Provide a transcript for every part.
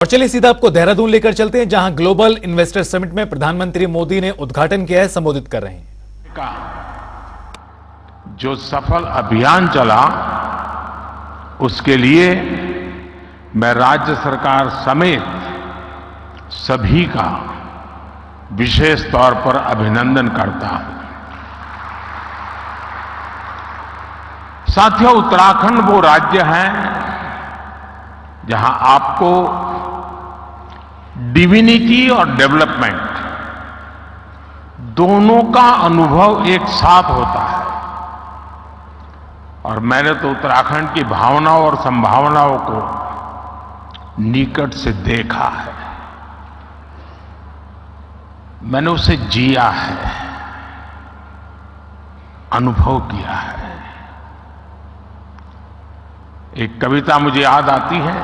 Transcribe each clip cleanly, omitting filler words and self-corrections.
और चलिए सीधा आपको देहरादून लेकर चलते हैं, जहां ग्लोबल इन्वेस्टर समिट में प्रधानमंत्री मोदी ने उद्घाटन किया है, संबोधित कर रहे हैं। का जो सफल अभियान चला उसके लिए मैं राज्य सरकार समेत सभी का विशेष तौर पर अभिनंदन करता हूं। साथियों, उत्तराखंड वो राज्य है जहां आपको डिविनिटी और डेवलपमेंट दोनों का अनुभव एक साथ होता है। और मैंने तो उत्तराखंड की भावनाओं और संभावनाओं को निकट से देखा है, मैंने उसे जिया है, अनुभव किया है। एक कविता मुझे याद आती है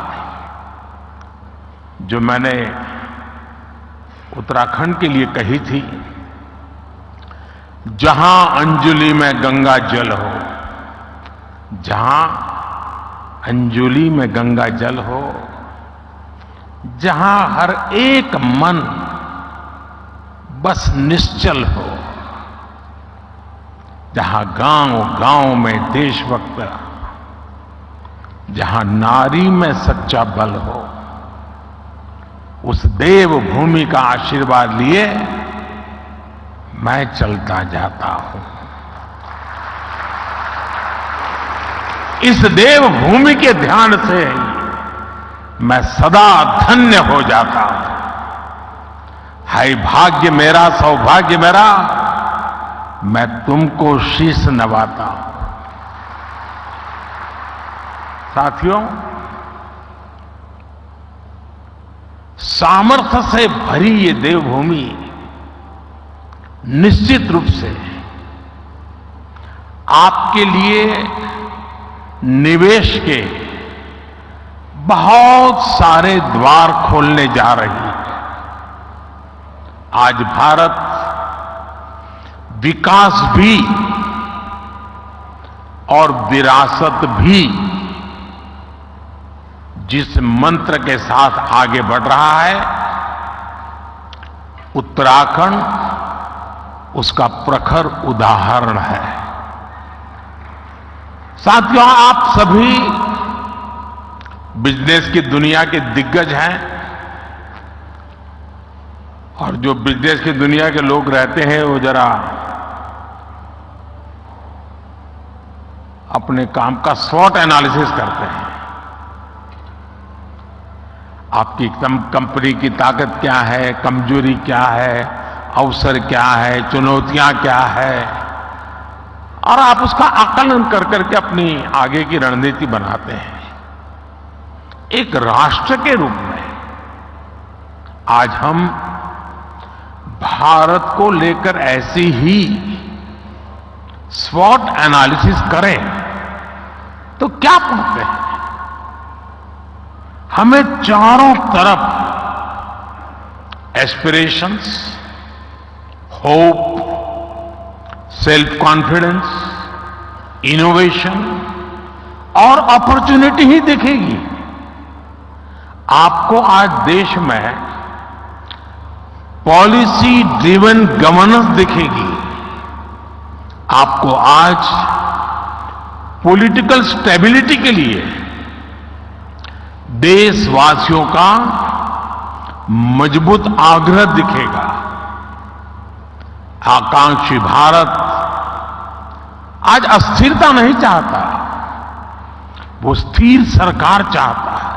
जो मैंने उत्तराखंड के लिए कही थी। जहां अंजुलि में गंगा जल हो, जहां अंजुलि में गंगा जल हो, जहां हर एक मन बस निश्चल हो, जहां गांव-गांव में देशभक्त, जहां नारी में सच्चा बल हो, उस देवभूमि का आशीर्वाद लिए मैं चलता जाता हूं। इस देवभूमि के ध्यान से मैं सदा धन्य हो जाता हूं। हाय भाग्य मेरा, सौभाग्य मेरा, मैं तुमको शीश नवाता हूं। साथियों, सामर्थ्य से भरी ये देवभूमि निश्चित रूप से आपके लिए निवेश के बहुत सारे द्वार खोलने जा रही है। आज भारत विकास भी और विरासत भी जिस मंत्र के साथ आगे बढ़ रहा है, उत्तराखंड उसका प्रखर उदाहरण है। साथियों, आप सभी बिजनेस की दुनिया के दिग्गज हैं, और जो बिजनेस की दुनिया के लोग रहते हैं वो जरा अपने काम का स्वॉट एनालिसिस करते हैं। आपकी कंपनी की ताकत क्या है, कमजोरी क्या है, अवसर क्या है, चुनौतियां क्या है, और आप उसका आकलन कर करके अपनी आगे की रणनीति बनाते हैं। एक राष्ट्र के रूप में आज हम भारत को लेकर ऐसी ही स्वॉट एनालिसिस करें तो क्या पाते हैं? हमें चारों तरफ aspirations, hope, self confidence, innovation और अपॉर्चुनिटी ही दिखेगी। आपको आज देश में पॉलिसी ड्रिवन गवर्नेंस दिखेगी। आपको आज पॉलिटिकल स्टेबिलिटी के लिए देशवासियों का मजबूत आग्रह दिखेगा। आकांक्षी भारत आज अस्थिरता नहीं चाहता, वो स्थिर सरकार चाहता है।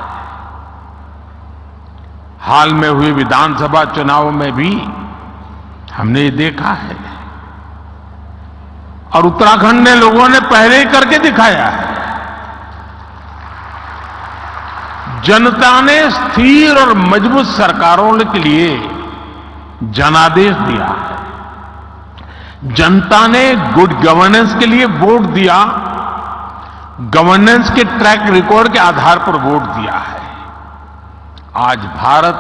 हाल में हुए विधानसभा चुनाव में भी हमने ये देखा है, और उत्तराखंड ने लोगों ने पहले ही करके दिखाया है। जनता ने स्थिर और मजबूत सरकारों के लिए जनादेश दिया है। जनता ने गुड गवर्नेंस के लिए वोट दिया, गवर्नेंस के ट्रैक रिकॉर्ड के आधार पर वोट दिया है। आज भारत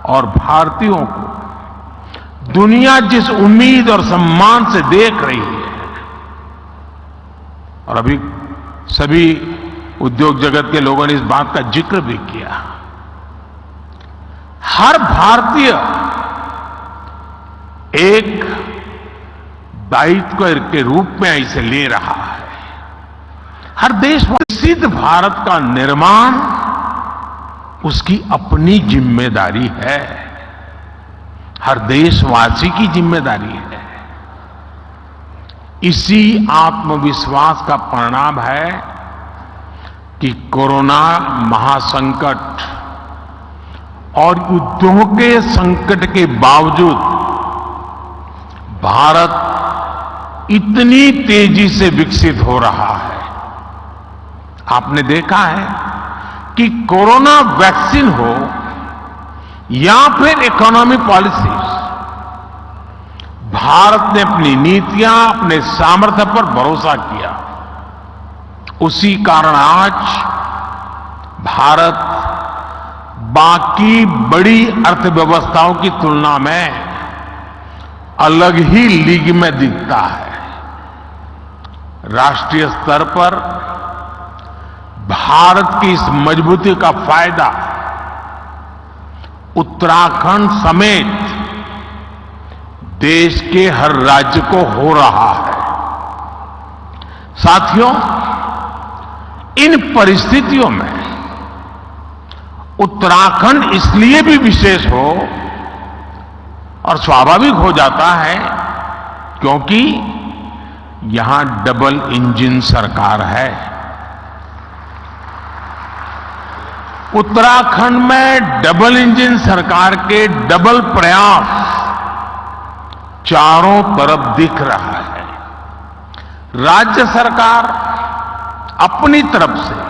और भारतीयों को दुनिया जिस उम्मीद और सम्मान से देख रही है, और अभी सभी उद्योग जगत के लोगों ने इस बात का जिक्र भी किया, हर भारतीय एक दायित्व के रूप में इसे ले रहा है। हर देशवासी विकसित भारत का निर्माण उसकी अपनी जिम्मेदारी है, हर देशवासी की जिम्मेदारी है। इसी आत्मविश्वास का परिणाम है कि कोरोना महासंकट और युद्धों के संकट के बावजूद भारत इतनी तेजी से विकसित हो रहा है। आपने देखा है कि कोरोना वैक्सीन हो या फिर इकोनॉमी पॉलिसीज, भारत ने अपनी नीतियां, अपने सामर्थ्य पर भरोसा किया। उसी कारण आज भारत बाकी बड़ी अर्थव्यवस्थाओं की तुलना में अलग ही लीग में दिखता है। राष्ट्रीय स्तर पर भारत की इस मजबूती का फायदा उत्तराखंड समेत देश के हर राज्य को हो रहा है। साथियों, इन परिस्थितियों में उत्तराखंड इसलिए भी विशेष हो और स्वाभाविक हो जाता है क्योंकि यहां डबल इंजन सरकार है। उत्तराखंड में डबल इंजन सरकार के डबल प्रयास चारों तरफ दिख रहा है। राज्य सरकार अपनी तरफ से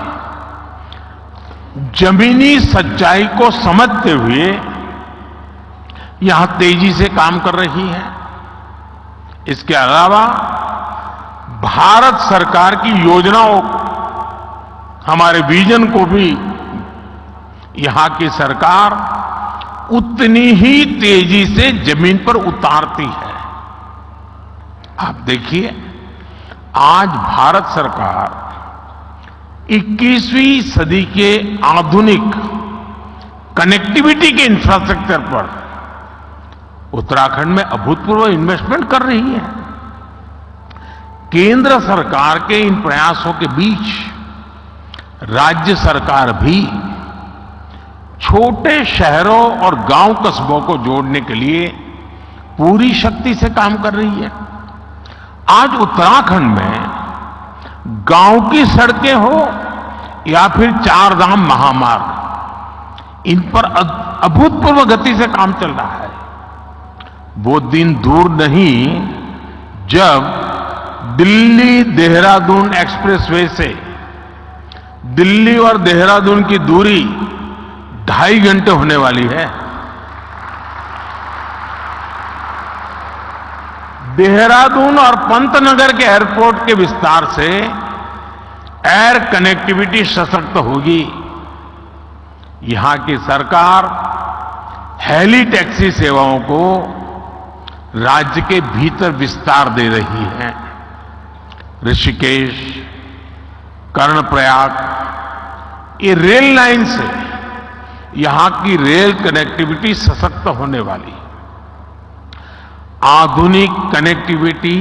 जमीनी सच्चाई को समझते हुए यहां तेजी से काम कर रही है। इसके अलावा भारत सरकार की योजनाओं, हमारे विजन को भी यहां की सरकार उतनी ही तेजी से जमीन पर उतारती है। आप देखिए, आज भारत सरकार 21वीं सदी के आधुनिक कनेक्टिविटी के इंफ्रास्ट्रक्चर पर उत्तराखंड में अभूतपूर्व इन्वेस्टमेंट कर रही है। केंद्र सरकार के इन प्रयासों के बीच राज्य सरकार भी छोटे शहरों और गांव कस्बों को जोड़ने के लिए पूरी शक्ति से काम कर रही है। आज उत्तराखंड में गांव की सड़कें हो या फिर चार धाम महामार्ग, इन पर अभूतपूर्व गति से काम चल रहा है। वो दिन दूर नहीं जब दिल्ली देहरादून एक्सप्रेसवे से दिल्ली और देहरादून की दूरी 2.5 घंटे होने वाली है। देहरादून और पंतनगर के एयरपोर्ट के विस्तार से एयर कनेक्टिविटी सशक्त होगी। यहां की सरकार हेली टैक्सी सेवाओं को राज्य के भीतर विस्तार दे रही है। ऋषिकेश, कर्णप्रयाग, ये रेल लाइन से यहां की रेल कनेक्टिविटी सशक्त होने वाली है। आधुनिक कनेक्टिविटी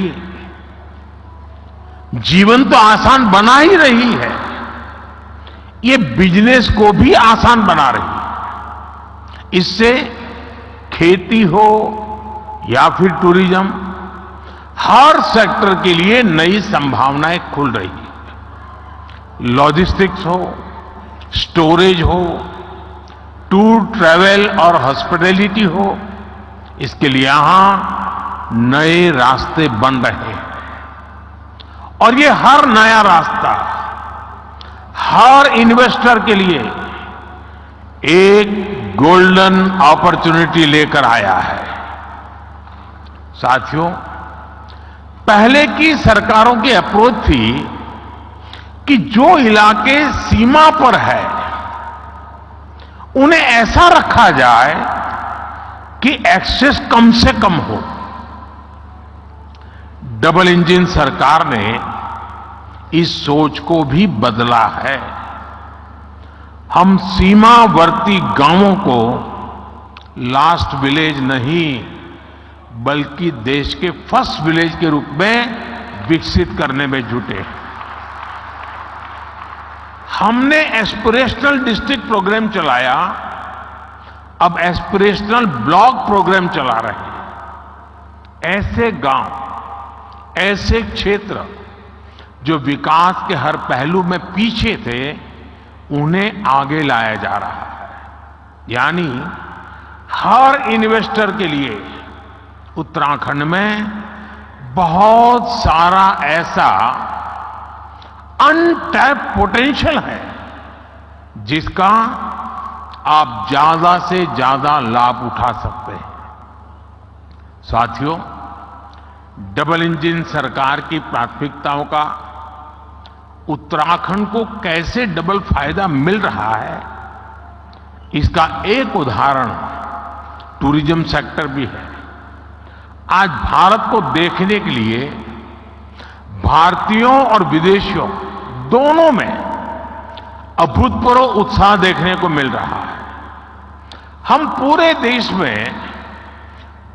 जीवन तो आसान बना ही रही है, ये बिजनेस को भी आसान बना रही है। इससे खेती हो या फिर टूरिज्म, हर सेक्टर के लिए नई संभावनाएं खुल रही है। लॉजिस्टिक्स हो, स्टोरेज हो, टूर ट्रैवल और हॉस्पिटैलिटी हो, इसके लिए यहां नए रास्ते बन रहे हैं। और ये हर नया रास्ता हर इन्वेस्टर के लिए एक गोल्डन अपॉर्चुनिटी लेकर आया है। साथियों, पहले की सरकारों की अप्रोच थी कि जो इलाके सीमा पर है उन्हें ऐसा रखा जाए कि एक्सेस कम से कम हो। डबल इंजन सरकार ने इस सोच को भी बदला है। हम सीमावर्ती गांवों को लास्ट विलेज नहीं, बल्कि देश के फर्स्ट विलेज के रूप में विकसित करने में जुटे हैं। हमने एस्पिरेशनल डिस्ट्रिक्ट प्रोग्राम चलाया, अब एस्पिरेशनल ब्लॉक प्रोग्राम चला रहे हैं। ऐसे गांव, ऐसे क्षेत्र जो विकास के हर पहलू में पीछे थे, उन्हें आगे लाया जा रहा है। यानी हर इन्वेस्टर के लिए उत्तराखंड में बहुत सारा ऐसा अनटैप पोटेंशियल है जिसका आप ज्यादा से ज्यादा लाभ उठा सकते हैं। साथियों, डबल इंजन सरकार की प्राथमिकताओं का उत्तराखंड को कैसे डबल फायदा मिल रहा है, इसका एक उदाहरण टूरिज्म सेक्टर भी है। आज भारत को देखने के लिए भारतीयों और विदेशियों दोनों में अभूतपूर्व उत्साह देखने को मिल रहा है। हम पूरे देश में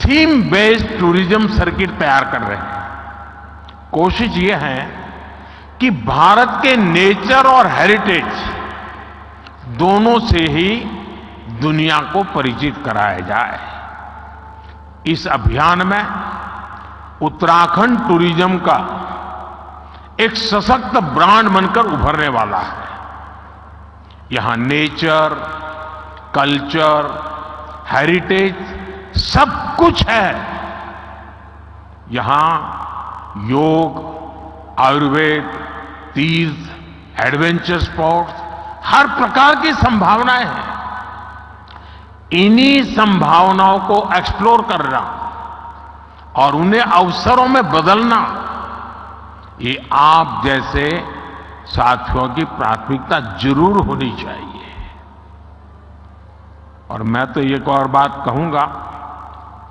थीम बेस्ड टूरिज्म सर्किट तैयार कर रहे हैं। कोशिश यह है कि भारत के नेचर और हेरिटेज दोनों से ही दुनिया को परिचित कराया जाए। इस अभियान में उत्तराखंड टूरिज्म का एक सशक्त ब्रांड बनकर उभरने वाला है। यहां नेचर, कल्चर, हेरिटेज सब कुछ है। यहां योग, आयुर्वेद, तीर्थ, एडवेंचर स्पोर्ट्स, हर प्रकार की संभावनाएं हैं। इन्हीं संभावनाओं को एक्सप्लोर करना और उन्हें अवसरों में बदलना, ये आप जैसे साथियों की प्राथमिकता जरूर होनी चाहिए। और मैं तो एक और बात कहूंगा,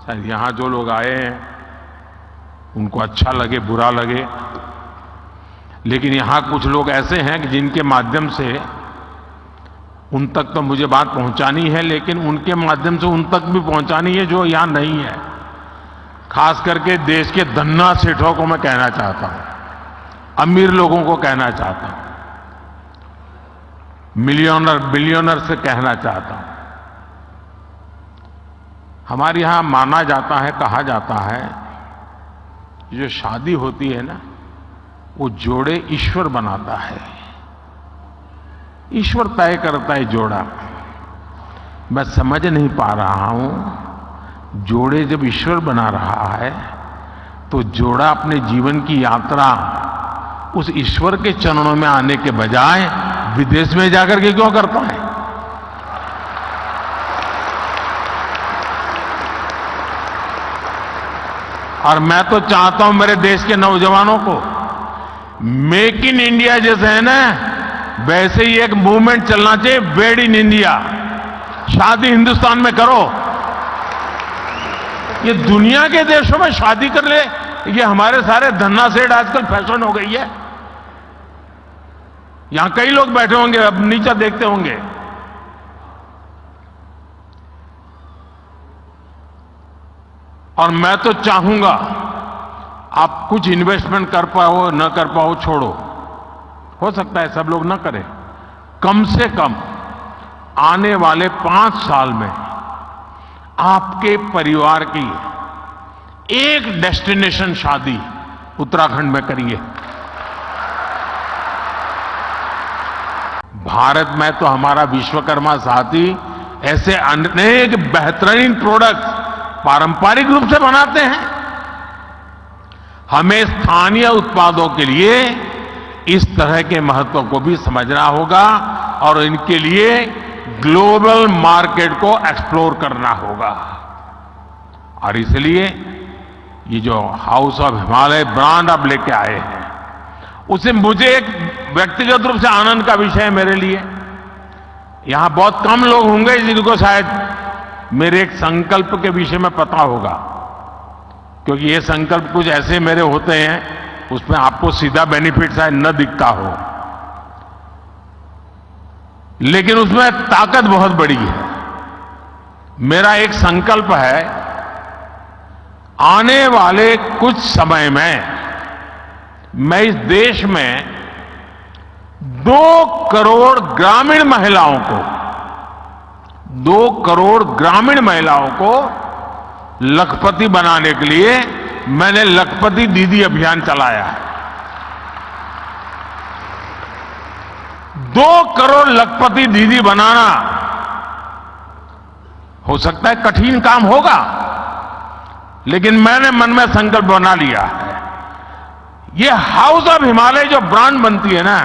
शायद यहां जो लोग आए हैं उनको अच्छा लगे बुरा लगे, लेकिन यहां कुछ लोग ऐसे हैं कि जिनके माध्यम से उन तक तो मुझे बात पहुंचानी है, लेकिन उनके माध्यम से उन तक भी पहुंचानी है जो यहां नहीं है। खास करके देश के धन्ना सेठों को मैं कहना चाहता हूं, अमीर लोगों को कहना चाहता हूं, मिलियनर बिलियनर से कहना चाहता हूं। हमारे यहां माना जाता है, कहा जाता है, जो शादी होती है ना, वो जोड़े ईश्वर बनाता है, ईश्वर तय करता है जोड़ा। मैं समझ नहीं पा रहा हूं, जोड़े जब ईश्वर बना रहा है तो जोड़ा अपने जीवन की यात्रा उस ईश्वर के चरणों में आने के बजाय विदेश में जाकर के क्यों करता है? और मैं तो चाहता हूं मेरे देश के नौजवानों को, मेक इन इंडिया जैसे है ना, वैसे ही एक मूवमेंट चलना चाहिए, वेड इन इंडिया। शादी हिंदुस्तान में करो। ये दुनिया के देशों में शादी कर ले, ये हमारे सारे धन्ना सेठ आजकल फैशन हो गई है। यहां कई लोग बैठे होंगे, अब नीचे देखते होंगे। और मैं तो चाहूंगा आप कुछ इन्वेस्टमेंट कर पाओ न कर पाओ छोड़ो, हो सकता है सब लोग न करें, कम से कम आने वाले 5 साल में आपके परिवार की एक डेस्टिनेशन शादी उत्तराखंड में करिए। भारत में तो हमारा विश्वकर्मा साथी ऐसे अनेक बेहतरीन प्रोडक्ट्स पारंपरिक रूप से बनाते हैं। हमें स्थानीय उत्पादों के लिए इस तरह के महत्व को भी समझना होगा और इनके लिए ग्लोबल मार्केट को एक्सप्लोर करना होगा। और इसलिए ये जो हाउस ऑफ हिमालय ब्रांड आप लेके आए हैं, उसे मुझे एक व्यक्तिगत रूप से आनंद का विषय है मेरे लिए। यहां बहुत कम लोग होंगे जिनको शायद मेरे एक संकल्प के विषय में पता होगा, क्योंकि ये संकल्प कुछ ऐसे मेरे होते हैं उसमें आपको सीधा बेनिफिट शायद न दिखता हो, लेकिन उसमें ताकत बहुत बड़ी है। मेरा एक संकल्प है, आने वाले कुछ समय में मैं इस देश में 2 करोड़ ग्रामीण महिलाओं को 2 करोड़ ग्रामीण महिलाओं को लखपति बनाने के लिए मैंने लखपति दीदी अभियान चलाया है। 2 करोड़ लखपति दीदी बनाना हो सकता है कठिन काम होगा, लेकिन मैंने मन में संकल्प बना लिया है। ये हाउस ऑफ हिमालय जो ब्रांड बनती है ना,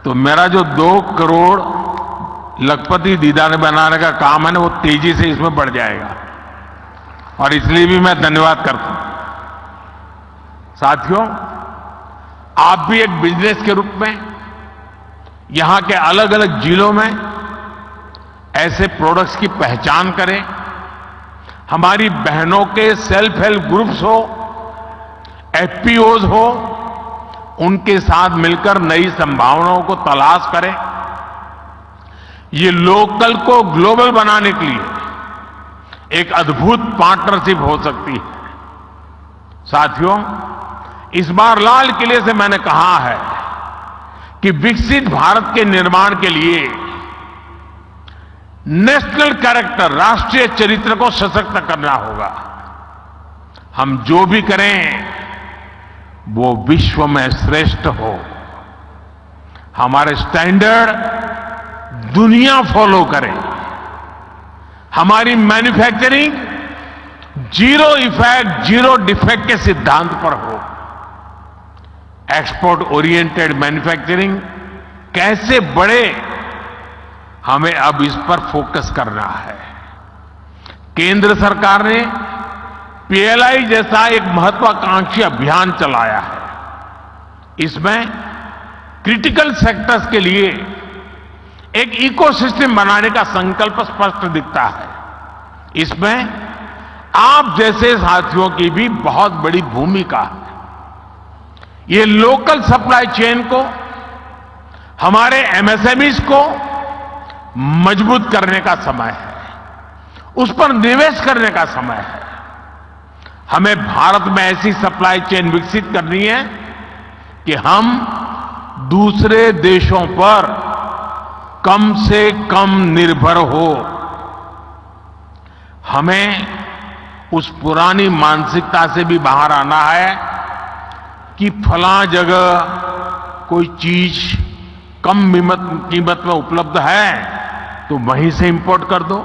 तो मेरा जो 2 करोड़ लखपति दीदा ने बनाने का काम है ना, वो तेजी से इसमें बढ़ जाएगा। और इसलिए भी मैं धन्यवाद करता हूं। साथियों, आप भी एक बिजनेस के रूप में यहां के अलग अलग जिलों में ऐसे प्रोडक्ट्स की पहचान करें। हमारी बहनों के सेल्फ हेल्प ग्रुप्स हो, एफपीओज हो, उनके साथ मिलकर नई संभावनाओं को तलाश करें। ये लोकल को ग्लोबल बनाने के लिए एक अद्भुत पार्टनरशिप हो सकती है। साथियों, इस बार लाल किले से मैंने कहा है कि विकसित भारत के निर्माण के लिए नेशनल कैरेक्टर, राष्ट्रीय चरित्र को सशक्त करना होगा। हम जो भी करें वो विश्व में श्रेष्ठ हो। हमारे स्टैंडर्ड दुनिया फॉलो करे। हमारी manufacturing zero effect, zero defect के सिद्धांत पर हो। एक्सपोर्ट ओरिएंटेड मैन्युफैक्चरिंग कैसे बढ़े, हमें अब इस पर फोकस करना है। केंद्र सरकार ने पीएलआई जैसा एक महत्वाकांक्षी अभियान चलाया है। इसमें क्रिटिकल सेक्टर्स के लिए एक इकोसिस्टम बनाने का संकल्प स्पष्ट दिखता है। इसमें आप जैसे साथियों की भी बहुत बड़ी भूमिका है। ये लोकल सप्लाई चेन को, हमारे एमएसएमईज को मजबूत करने का समय है, उस पर निवेश करने का समय है। हमें भारत में ऐसी सप्लाई चेन विकसित करनी है कि हम दूसरे देशों पर कम से कम निर्भर हो। हमें उस पुरानी मानसिकता से भी बाहर आना है कि फलां जगह कोई चीज कम कीमत में उपलब्ध है तो वहीं से इंपोर्ट कर दो।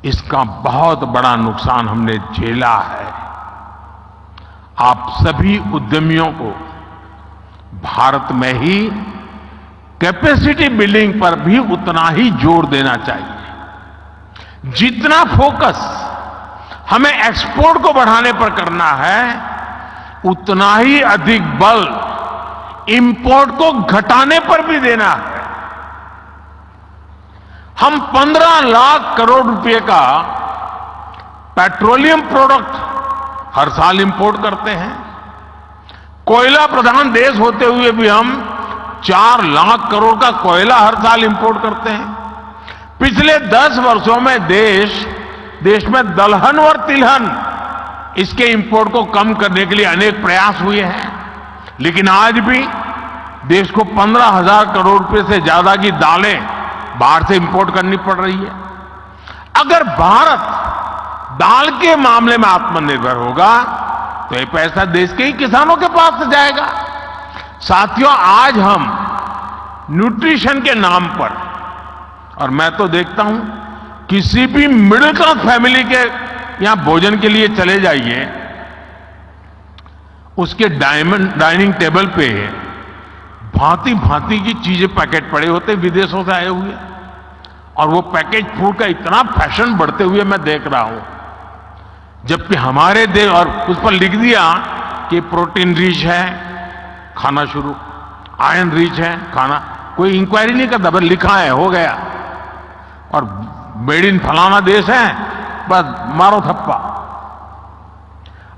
इसका बहुत बड़ा नुकसान हमने झेला है। आप सभी उद्यमियों को भारत में ही कैपेसिटी बिल्डिंग पर भी उतना ही जोर देना चाहिए। जितना फोकस हमें एक्सपोर्ट को बढ़ाने पर करना है, उतना ही अधिक बल इंपोर्ट को घटाने पर भी देना है। हम 15 लाख करोड़ रुपए का पेट्रोलियम प्रोडक्ट हर साल इंपोर्ट करते हैं। कोयला प्रधान देश होते हुए भी हम 4 लाख करोड़ का कोयला हर साल इंपोर्ट करते हैं। पिछले 10 वर्षों में देश में दलहन और तिलहन इसके इंपोर्ट को कम करने के लिए अनेक प्रयास हुए हैं, लेकिन आज भी देश को 15,000 करोड़ रुपए से ज्यादा की दालें बाहर से इंपोर्ट करनी पड़ रही है। अगर भारत दाल के मामले में आत्मनिर्भर होगा तो ये पैसा देश के ही किसानों के पास से जाएगा। साथियों, आज हम न्यूट्रिशन के नाम पर, और मैं तो देखता हूं किसी भी मिडिल क्लास फैमिली के यहां भोजन के लिए चले जाइए, उसके डाइनिंग टेबल पे भांति भांति की चीजें पैकेट पड़े होते विदेशों से आए हुए, और वो पैकेज फूड का इतना फैशन बढ़ते हुए मैं देख रहा हूं। जबकि हमारे देश, और उस पर लिख दिया कि प्रोटीन रिच है, खाना शुरू, आयरन रिच है खाना, कोई इंक्वायरी नहीं करता, बस लिखा है हो गया, और मेड इन फलाना देश है, बस मारो थप्पा।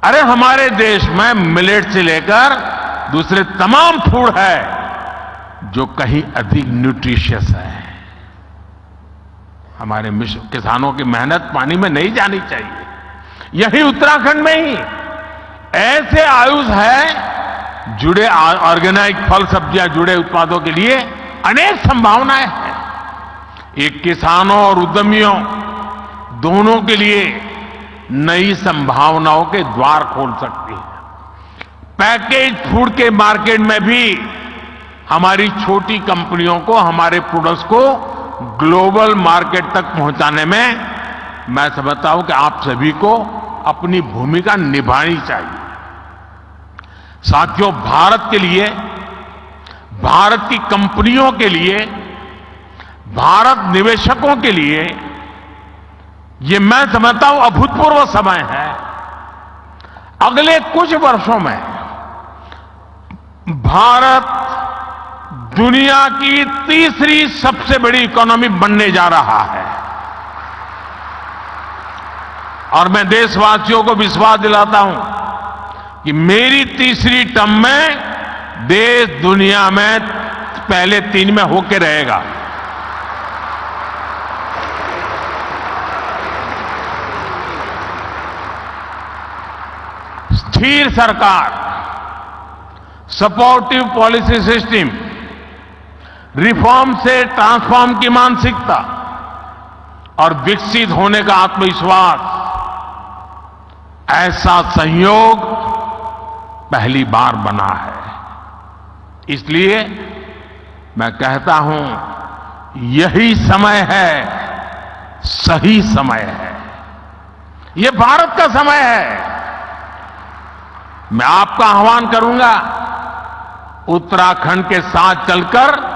अरे हमारे देश में मिलेट से लेकर दूसरे तमाम फूड है जो कहीं अधिक न्यूट्रिशियस है। हमारे किसानों की मेहनत पानी में नहीं जानी चाहिए। यही उत्तराखंड में ही ऐसे आयुष है जुड़े ऑर्गेनिक फल सब्जियां जुड़े उत्पादों के लिए अनेक संभावनाएं हैं। एक किसानों और उद्यमियों दोनों के लिए नई संभावनाओं के द्वार खोल सकती है। पैकेज फूड के मार्केट में भी हमारी छोटी कंपनियों को हमारे प्रोडक्ट्स को ग्लोबल मार्केट तक पहुंचाने में मैं समझता हूं कि आप सभी को अपनी भूमिका निभानी चाहिए। साथियों, भारत के लिए, भारत की कंपनियों के लिए, भारत निवेशकों के लिए ये मैं समझता हूं अभूतपूर्व समय है। अगले कुछ वर्षों में भारत दुनिया की तीसरी सबसे बड़ी इकोनॉमी बनने जा रहा है और मैं देशवासियों को विश्वास दिलाता हूं कि मेरी तीसरी टर्म में देश दुनिया में पहले 3 में होके रहेगा। स्थिर सरकार, सपोर्टिव पॉलिसी सिस्टम, रिफॉर्म से ट्रांसफॉर्म की मानसिकता और विकसित होने का आत्मविश्वास, ऐसा संयोग पहली बार बना है। इसलिए मैं कहता हूं यही समय है, सही समय है, ये भारत का समय है। मैं आपका आह्वान करूंगा, उत्तराखंड के साथ चलकर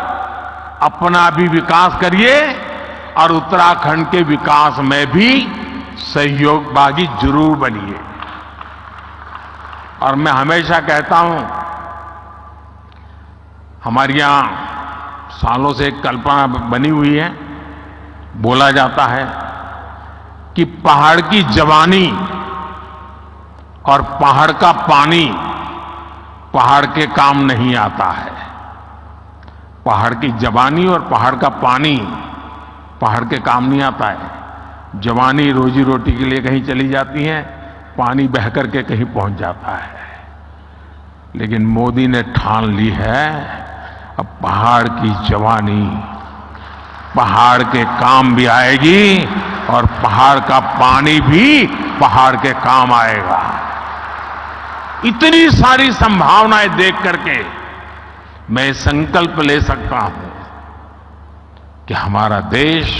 अपना भी विकास करिए और उत्तराखंड के विकास में भी सहयोगभागी जरूर बनिए। और मैं हमेशा कहता हूं, हमारे यहां सालों से एक कल्पना बनी हुई है, बोला जाता है कि पहाड़ की जवानी और पहाड़ का पानी पहाड़ के काम नहीं आता है। पहाड़ की जवानी और पहाड़ का पानी पहाड़ के काम नहीं आता है। जवानी रोजी रोटी के लिए कहीं चली जाती है, पानी बह करके कहीं पहुंच जाता है। लेकिन मोदी ने ठान ली है, अब पहाड़ की जवानी पहाड़ के काम भी आएगी और पहाड़ का पानी भी पहाड़ के काम आएगा। इतनी सारी संभावनाएं देख करके मैं संकल्प ले सकता हूं कि हमारा देश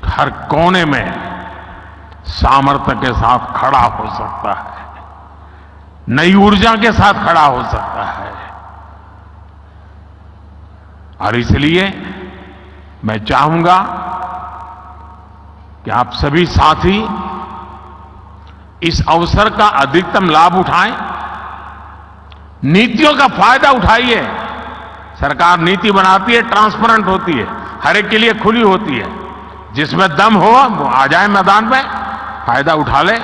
हर कोने में सामर्थ्य के साथ खड़ा हो सकता है, नई ऊर्जा के साथ खड़ा हो सकता है। और इसलिए मैं चाहूंगा कि आप सभी साथी इस अवसर का अधिकतम लाभ उठाएं, नीतियों का फायदा उठाइए। सरकार नीति बनाती है, ट्रांसपेरेंट होती है, हर एक के लिए खुली होती है। जिसमें दम हो वो आ जाए मैदान में, फायदा उठा ले।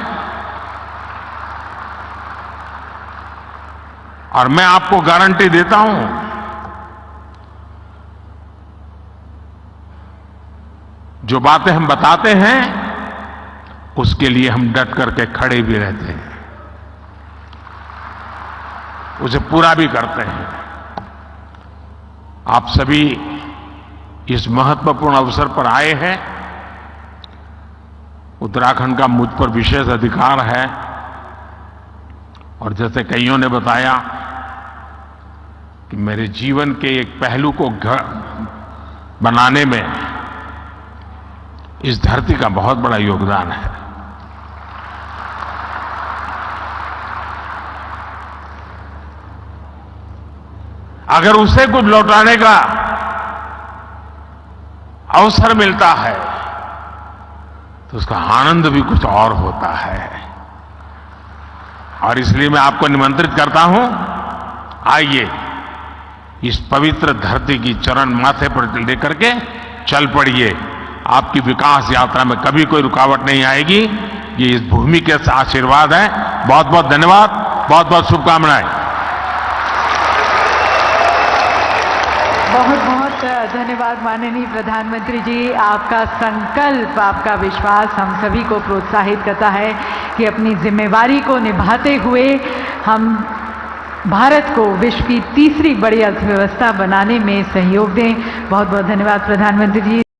और मैं आपको गारंटी देता हूं, जो बातें हम बताते हैं उसके लिए हम डट करके खड़े भी रहते हैं, उसे पूरा भी करते हैं। आप सभी इस महत्वपूर्ण अवसर पर आए हैं। उत्तराखंड का मुझ पर विशेष अधिकार है और जैसे कईयों ने बताया कि मेरे जीवन के एक पहलू को घर बनाने में इस धरती का बहुत बड़ा योगदान है। अगर उसे कुछ लौटाने का अवसर मिलता है तो उसका आनंद भी कुछ और होता है। और इसलिए मैं आपको निमंत्रित करता हूं, आइए इस पवित्र धरती की चरण माथे पर लेकर के चल पड़िए। आपकी विकास यात्रा में कभी कोई रुकावट नहीं आएगी। ये इस भूमि के आशीर्वाद है। बहुत बहुत धन्यवाद, बहुत बहुत शुभकामनाएं। बहुत बहुत धन्यवाद माननीय प्रधानमंत्री जी। आपका संकल्प, आपका विश्वास हम सभी को प्रोत्साहित करता है कि अपनी जिम्मेवारी को निभाते हुए हम भारत को विश्व की तीसरी बड़ी अर्थव्यवस्था बनाने में सहयोग दें। बहुत बहुत धन्यवाद प्रधानमंत्री जी।